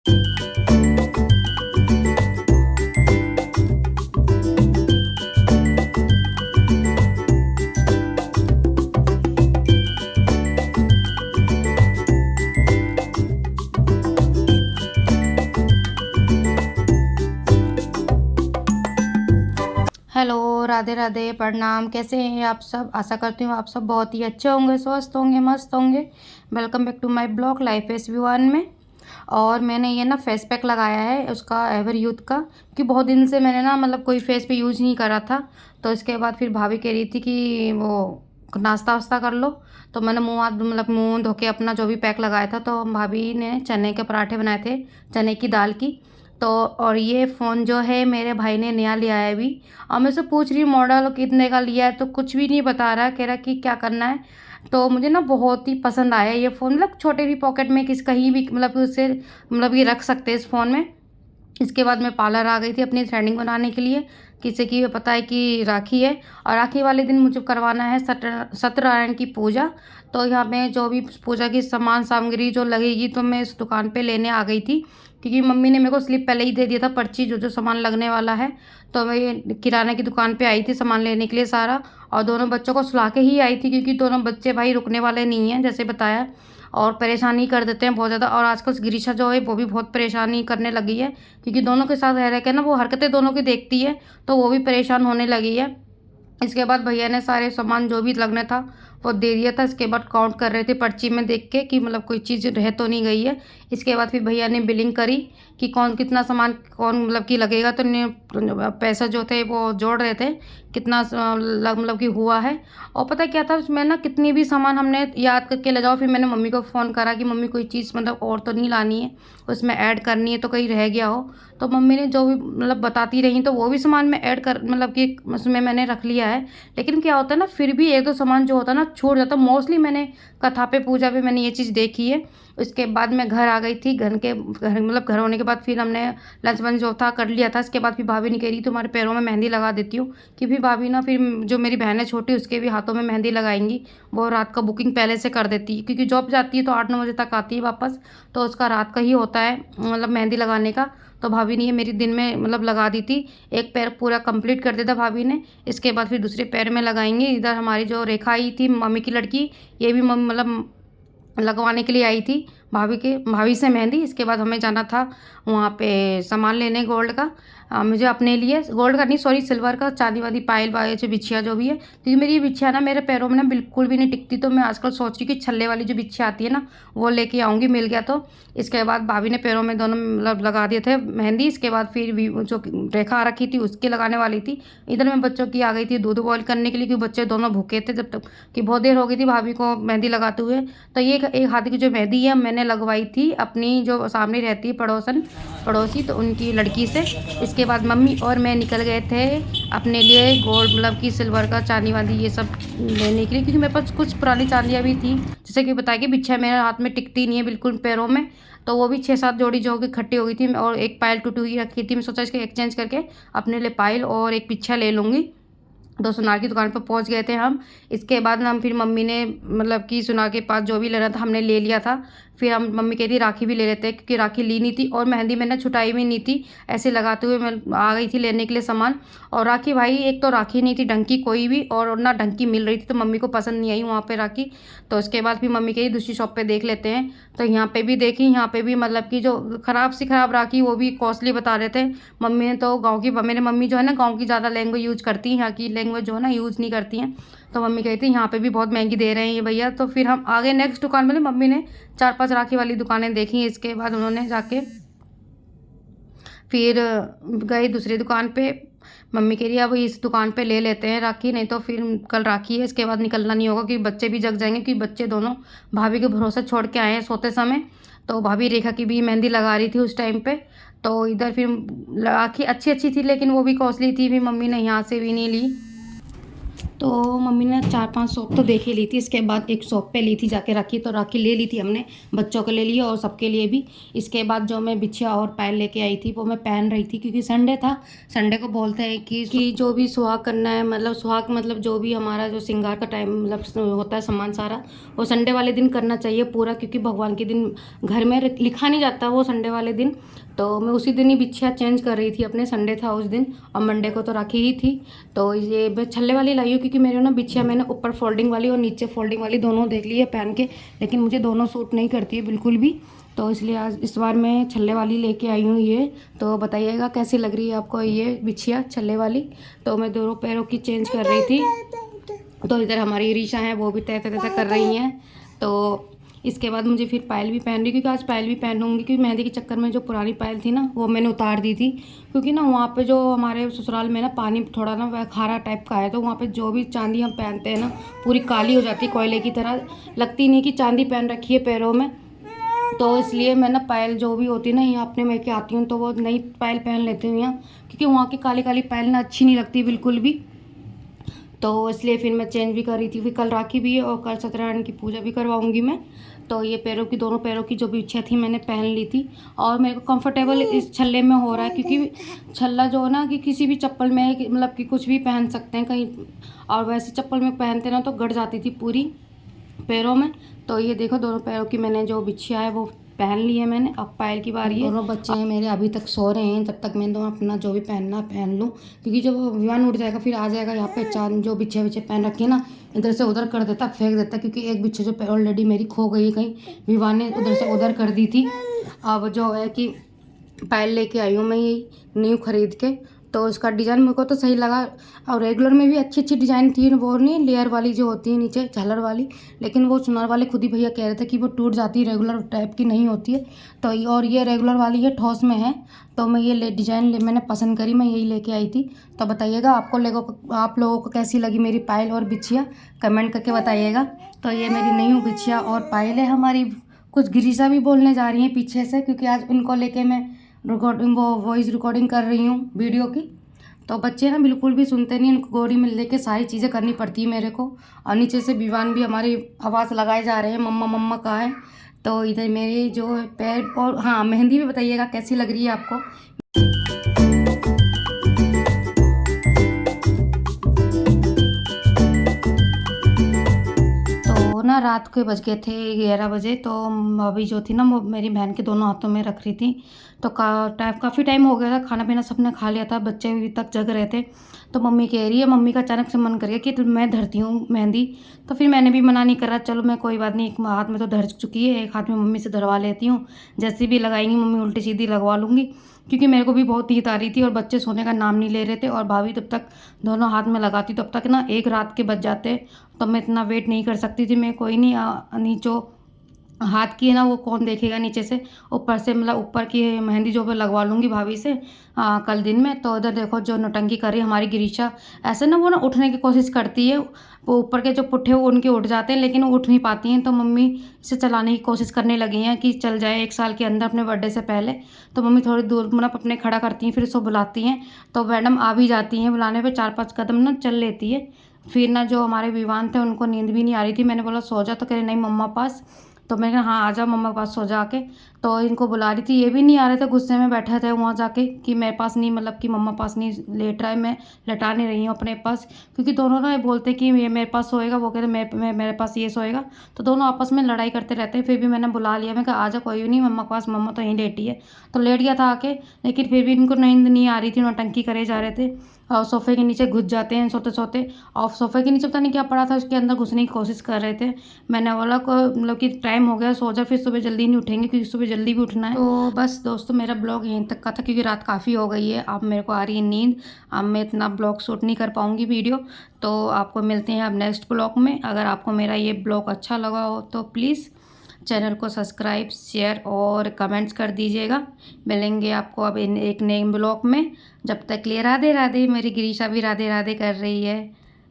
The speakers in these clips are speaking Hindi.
हेलो, राधे राधे, प्रणाम। कैसे हैं आप सब? आशा करती हूँ आप सब बहुत ही अच्छे होंगे, स्वस्थ होंगे, मस्त होंगे। Welcome back to my blog life S V one में। और मैंने ये ना फेस पैक लगाया है उसका, एवर यूथ का, क्योंकि बहुत दिन से मैंने ना मतलब कोई फेस पे यूज़ नहीं करा था। तो इसके बाद फिर भाभी कह रही थी कि वो नाश्ता वास्ता कर लो। तो मैंने मुँह हाथ मतलब मुँह धो के अपना जो भी पैक लगाया था। तो भाभी ने चने के पराठे बनाए थे, चने की दाल की। तो और ये फ़ोन जो है मेरे भाई ने नया लिया है अभी। और मैं उससे पूछ रही हूँ मॉडल कितने का लिया है, तो कुछ भी नहीं बता रहा है। कह रहा कि क्या करना है। तो मुझे ना बहुत ही पसंद आया ये फ़ोन, मतलब छोटे भी पॉकेट में किस कहीं भी मतलब उससे मतलब ये रख सकते हैं इस फ़ोन में। इसके बाद मैं पार्लर आ गई थी अपनी थ्रेडिंग बनाने के लिए। किसी की पता है कि राखी है, और राखी वाले दिन मुझे करवाना है सत्यनारायण की पूजा। तो यहाँ पे जो भी पूजा की सामान सामग्री जो लगेगी तो मैं इस दुकान पे लेने आ गई थी, क्योंकि मम्मी ने मेरे को स्लिप पहले ही दे दिया था, पर्ची जो जो सामान लगने वाला है। तो मैं ये किराने की दुकान पे आई थी सामान लेने के लिए सारा। और दोनों बच्चों को सुला के ही आई थी, क्योंकि दोनों बच्चे भाई रुकने वाले नहीं हैं जैसे बताया, और परेशानी कर देते हैं बहुत ज़्यादा। और आजकल गिरीशा जो है वो भी बहुत परेशानी करने लगी है, क्योंकि दोनों के साथ रह के ना वो हरकतें दोनों की देखती है, तो वो भी परेशान होने लगी है। इसके बाद भैया ने सारे सामान जो भी लगना था वो दे दिया था। इसके बाद काउंट कर रहे थे पर्ची में देख के कि मतलब कोई चीज़ रह तो नहीं गई है। इसके बाद फिर भैया ने बिलिंग करी कि कौन कितना सामान कौन मतलब कि लगेगा। तो पैसा जो थे वो जोड़ रहे थे कितना मतलब कि हुआ है। और पता क्या था उसमें ना, कितनी भी सामान हमने याद करके ले जाओ। फिर मैंने मम्मी को फ़ोन करा कि मम्मी कोई चीज़ मतलब और तो नहीं लानी है, उसमें ऐड करनी है, तो कहीं रह गया हो। तो मम्मी ने जो भी मतलब बताती रही तो वो भी सामान में ऐड कर मतलब कि उसमें मैंने रख लिया है। लेकिन क्या होता है ना, फिर भी एक दो सामान जो होता है ना छूट जाता है। मोस्टली मैंने कथा पे पूजा पे मैंने ये चीज़ देखी है। उसके बाद मैं घर आ गई थी, घर मतलब घर होने के बाद फिर हमने लंच वंच जो था कर लिया था। इसके बाद फिर भाभी ने कह रही तुम्हारे पैरों में मेहंदी लगा देती हूँ, कि फिर भाभी ना फिर जो मेरी बहन है छोटी उसके भी हाथों में मेहंदी लगाएंगी। वो रात का बुकिंग पहले से कर देती है, क्योंकि जॉब जाती है तो 8-9 बजे तक आती है वापस। तो उसका रात का ही होता है मतलब मेहंदी लगाने का। तो भाभी ने ये मेरी दिन में मतलब लगा दी थी। एक पैर पूरा कंप्लीट कर दिया था भाभी ने। इसके बाद फिर दूसरे पैर में लगाएंगे। इधर हमारी जो रेखा आई थी मम्मी की लड़की, ये भी मतलब लगवाने के लिए आई थी भाभी से मेहंदी। इसके बाद हमें जाना था वहाँ पे सामान लेने गोल्ड का। मुझे अपने लिए गोल्ड का नहीं, सॉरी सिल्वर का, चांदी वाली पायल वाली जो बिछिया जो भी है, क्योंकि मेरी ये बिछिया ना मेरे पैरों में ना बिल्कुल भी नहीं टिकती। तो मैं आजकल सोच रही कि छल्ले वाली जो बिछिया आती है ना वो लेके आऊँगी, मिल गया तो। इसके बाद भाभी ने पैरों में दोनों मतलब लगा दिए थे मेहंदी। इसके बाद फिर भी जो रेखा आ रखी थी उसकी लगाने वाली थी। इधर मैं बच्चों की आ गई थी दूध बॉयल करने के लिए, क्योंकि बच्चे दोनों भूखे थे जब तक कि बहुत देर हो गई थी भाभी को मेहंदी लगाते हुए। तो ये एक हाथ की जो मेहंदी है मैंने लगवाई थी अपनी जो सामने रहती है पड़ोसी, तो उनकी लड़की से। इसके बाद मम्मी और मैं निकल गए थे अपने लिए गोल्ड मतलब कि सिल्वर का चांदी वांदी ये सब लेने के लिए, क्योंकि मेरे पास कुछ पुरानी चांदियाँ भी थी। जैसे कि बताया कि बिछा मेरे हाथ में टिकती नहीं है बिल्कुल पैरों में। तो वो भी 6-7 जोड़ी जो कि इकट्ठी हो गई थी, और एक पायल टूटी हुई रखी थी। मैं सोचा इसके एक्सचेंज करके अपने लिए पायल और एक बिछा ले लूँगी। तो सुनार की दुकान पर पहुंच गए थे हम। इसके बाद हम फिर मम्मी ने मतलब कि सुनार के पास जो भी लेना था हमने ले लिया था। फिर हम मम्मी कहती राखी भी ले लेते हैं, क्योंकि राखी ली नहीं थी और मेहंदी मैंने छुटाई भी नहीं थी। ऐसे लगाते हुए मैं आ गई थी लेने के लिए सामान। और राखी भाई एक तो राखी नहीं थी ढंग की कोई भी, और ना ढंग की मिल रही थी, तो मम्मी को पसंद नहीं आई वहाँ पे राखी। तो उसके बाद फिर मम्मी कही दूसरी शॉप पे देख लेते हैं। तो यहाँ पे भी देखी, यहाँ पे भी मतलब कि जो ख़राब सी ख़राब राखी वो भी कॉस्टली बता रहे थे। मम्मी ने तो गाँव की, मेरे मम्मी जो है ना गाँव की ज़्यादा लैंग्वेज यूज़ करती हैं, यहाँ की लैंग्वेज जो है ना यूज़ नहीं करती हैं। तो मम्मी कहती यहाँ पे भी बहुत महंगी दे रहे हैं ये भैया। तो फिर हम आगे नेक्स्ट दुकान में मम्मी ने 4-5 राखी वाली दुकानें देखी। इसके बाद उन्होंने जाके फिर गए दूसरी दुकान पे। मम्मी कह रही है अब इस दुकान पे ले लेते हैं राखी, नहीं तो फिर कल राखी है इसके बाद निकलना नहीं होगा, क्योंकि बच्चे भी जग जाएंगे, क्योंकि बच्चे दोनों भाभी के भरोसे छोड़ के आए हैं सोते समय। तो भाभी रेखा की भी मेहंदी लगा रही थी उस टाइम पे। तो इधर फिर राखी अच्छी अच्छी थी, लेकिन वो भी कॉस्टली थी, फिर मम्मी ने यहाँ से भी नहीं ली। तो मम्मी ने 4-5 सोप तो देख ही ली थी। इसके बाद एक सोप पे ली थी जाके राखी, तो राखी ले ली थी हमने, बच्चों के ले लिया और सबके लिए भी। इसके बाद जो मैं बिछिया और पायल लेके आई थी वो मैं पहन रही थी, क्योंकि संडे था। संडे को बोलते हैं कि जो भी सुहाग करना है, मतलब सुहाग मतलब जो भी हमारा जो श्रृंगार का टाइम मतलब होता है सामान सारा, वो संडे वाले दिन करना चाहिए पूरा, क्योंकि भगवान के दिन घर में लिखा नहीं जाता वो संडे वाले दिन। तो मैं उसी दिन ही बिछिया चेंज कर रही थी अपने, संडे था उस दिन और मंडे को तो राखी ही थी। तो ये मैं छल्ले वाली लाई हूँ, क्योंकि मेरे ना बिछिया मैंने ऊपर फोल्डिंग वाली और नीचे फोल्डिंग वाली दोनों देख ली है पहन के, लेकिन मुझे दोनों सूट नहीं करती है बिल्कुल भी। तो इसलिए आज इस बार मैं छल्ले वाली लेके आई हूँ ये। तो बताइएगा कैसी लग रही है आपको ये बिछिया छल्ले वाली। तो मैं दोनों पैरों की चेंज कर रही थी। तो इधर हमारी रीशा है, वो भी तय तय कर रही हैं। तो इसके बाद मुझे फिर पायल भी पहन रही, क्योंकि आज पायल भी पहनूंगी, क्योंकि मेहंदी के चक्कर में जो पुरानी पायल थी ना वो मैंने उतार दी थी। क्योंकि ना वहाँ पे जो हमारे ससुराल में ना पानी थोड़ा ना वह खारा टाइप का है, तो वहाँ पे जो भी चांदी हम पहनते हैं ना पूरी काली हो जाती है, कोयले की तरह लगती नहीं कि चांदी पहन रखी है पैरों में। तो इसलिए मैं ना पायल जो भी होती है ना यहाँ अपने मैं के आती हूँ तो वो नई पायल पहन लेती हूँ यहाँ, क्योंकि वहाँ की काली काली पायल ना अच्छी नहीं लगती बिल्कुल भी। तो इसलिए फिर मैं चेंज भी कर रही थी। फिर कल राखी भी है और कल सत्यनारायण की पूजा भी करवाऊंगी मैं। तो ये पैरों की दोनों पैरों की जो भी इच्छा थी मैंने पहन ली थी, और मेरे को कंफर्टेबल इस छल्ले में हो रहा है, क्योंकि छल्ला जो है ना कि किसी भी चप्पल में मतलब कि कुछ भी पहन सकते हैं कहीं, और वैसे चप्पल में पहनते ना तो गड़ जाती थी पूरी पैरों में। तो ये देखो दोनों पैरों की मैंने जो बिछिया है वो पहन ली है मैंने। अब पायल की बारी है। दोनों बच्चे हैं मेरे अभी तक सो रहे हैं, तब तक मैं तो अपना जो भी पहनना पहन लूँ, क्योंकि जब विवान उठ जाएगा फिर आ जाएगा यहाँ पे चांद जो बिछे बिछे पहन रखे ना इधर से उधर कर देता, फेंक देता, क्योंकि एक बिछे जो ऑलरेडी मेरी खो गई है कहीं, विवान ने उधर से उधर कर दी थी। अब जो है कि पायल लेके आई हूँ मैं यही न्यू खरीद के। तो इसका डिज़ाइन मेरे को तो सही लगा, और रेगुलर में भी अच्छी अच्छी डिज़ाइन थी, वो नहीं लेयर वाली जो होती है नीचे झालर वाली, लेकिन वो सुनार वाले खुद ही भैया कह रहे थे कि वो टूट जाती है, रेगुलर टाइप की नहीं होती है। तो और ये रेगुलर वाली है, ठोस में है। तो मैं ये डिज़ाइन मैंने पसंद करी, मैं यही लेके आई थी। तो बताइएगा आप लोगों को कैसी लगी मेरी पायल और बिछिया, कमेंट करके बताइएगा। तो ये मेरी नई बिछिया और पायल है हमारी। कुछ गिरीशा भी बोलने जा रही हैं पीछे से, क्योंकि आज उनको लेके मैं वॉइस रिकॉर्डिंग कर रही हूँ वीडियो की। तो बच्चे ना बिल्कुल भी सुनते नहीं, इनको गोदी में लेके सारी चीज़ें करनी पड़ती है मेरे को। और नीचे से विवान भी हमारी आवाज़ लगाए जा रहे हैं, मम्मा मम्मा कहाँ है। तो इधर मेरे जो पैर और हाँ मेहंदी भी बताइएगा कैसी लग रही है आपको। ना रात के बज गए थे 11 बजे। तो अभी जो थी ना वो मेरी बहन के दोनों हाथों में रख रही थी। तो काफ़ी टाइम हो गया था, खाना पीना सबने खा लिया था, बच्चे भी तक जग रहे थे। तो मम्मी कह रही है, मम्मी का अचानक से मन कर गया कि तो मैं धरती हूँ मेहंदी। तो फिर मैंने भी मना नहीं करा, चलो मैं कोई बात नहीं, एक हाथ में तो धर चुकी है, एक हाथ में मम्मी से धरवा लेती हूँ। जैसी भी लगाएंगी मम्मी उल्टी सीधी लगवा लूँगी, क्योंकि मेरे को भी बहुत नींद आ रही थी और बच्चे सोने का नाम नहीं ले रहे थे, और भाभी तब तक दोनों हाथ में लगाती तब तक ना एक रात के बज जाते। तो मैं इतना वेट नहीं कर सकती थी। मैं कोई नहीं नीचो हाथ की है ना वो कौन देखेगा नीचे से, ऊपर से मतलब ऊपर की मेहंदी जो मैं लगवा लूँगी भाभी से कल दिन में। तो उधर देखो जो नौटंकी कर रही है हमारी गिरीशा, ऐसे ना वो ना उठने की कोशिश करती है, वो ऊपर के जो पुट्ठे वो उनके उठ जाते हैं लेकिन वो उठ नहीं पाती हैं। तो मम्मी इसे चलाने की कोशिश करने लगी हैं कि चल जाए 1 साल के अंदर अपने बर्थडे से पहले। तो मम्मी थोड़ी दूर मतलब अपने खड़ा करती हैं, फिर उसको बुलाती हैं। तो मैडम आ भी जाती हैं बुलाने पर, 4-5 कदम ना चल लेती है। फिर ना जो हमारे विवान थे उनको नींद भी नहीं आ रही थी, मैंने बोला सो जा, तो कह रहे नहीं मम्मा पास। तो मैंने कहा हाँ आ जाओ मम्मा के पास सो जा के। तो इनको बुला रही थी, ये भी नहीं आ रहे थे, गुस्से में बैठे थे वहाँ जाके कि मेरे पास नहीं, मतलब कि मम्मा पास नहीं लेट रहा है, मैं लेटा नहीं रही हूँ अपने पास। क्योंकि दोनों ना बोलते कि ये मेरे पास सोएगा, वो कहते मेरे पास ये सोएगा। तो दोनों आपस में लड़ाई करते रहते हैं। फिर भी मैंने बुला लिया, मैं कहा आ जा कोई नहीं मम्मा के पास, मम्मा तो यहीं लेटी है। तो लेट गया था आके, लेकिन फिर भी इनको नींद नहीं आ रही थी, नौटंकी करे जा रहे थे और सोफ़े के नीचे घुस जाते हैं सोते सोते। और सोफ़े के नीचे पता नहीं क्या पड़ा था, उसके अंदर घुसने की कोशिश कर रहे थे। मैंने बोला को मतलब कि टाइम हो गया सो जा, फिर सुबह जल्दी नहीं उठेंगे क्योंकि सुबह जल्दी भी उठना है। तो बस दोस्तों मेरा ब्लॉग यहीं तक का था, क्योंकि रात काफ़ी हो गई है, अब मेरे को आ रही है नींद, अब मैं इतना ब्लॉग शूट नहीं कर पाऊँगी वीडियो। तो आपको मिलते हैं अब नेक्स्ट ब्लॉग में। अगर आपको मेरा ये ब्लॉग अच्छा लगा हो तो प्लीज़ चैनल को सब्सक्राइब शेयर और कमेंट्स कर दीजिएगा। मिलेंगे आपको अब एक नए ब्लॉग में। जब तक लिए राधे राधे। मेरी गिरीशा भी राधे राधे कर रही है।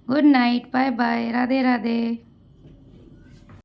Good night, bye bye, Radhe Radhe.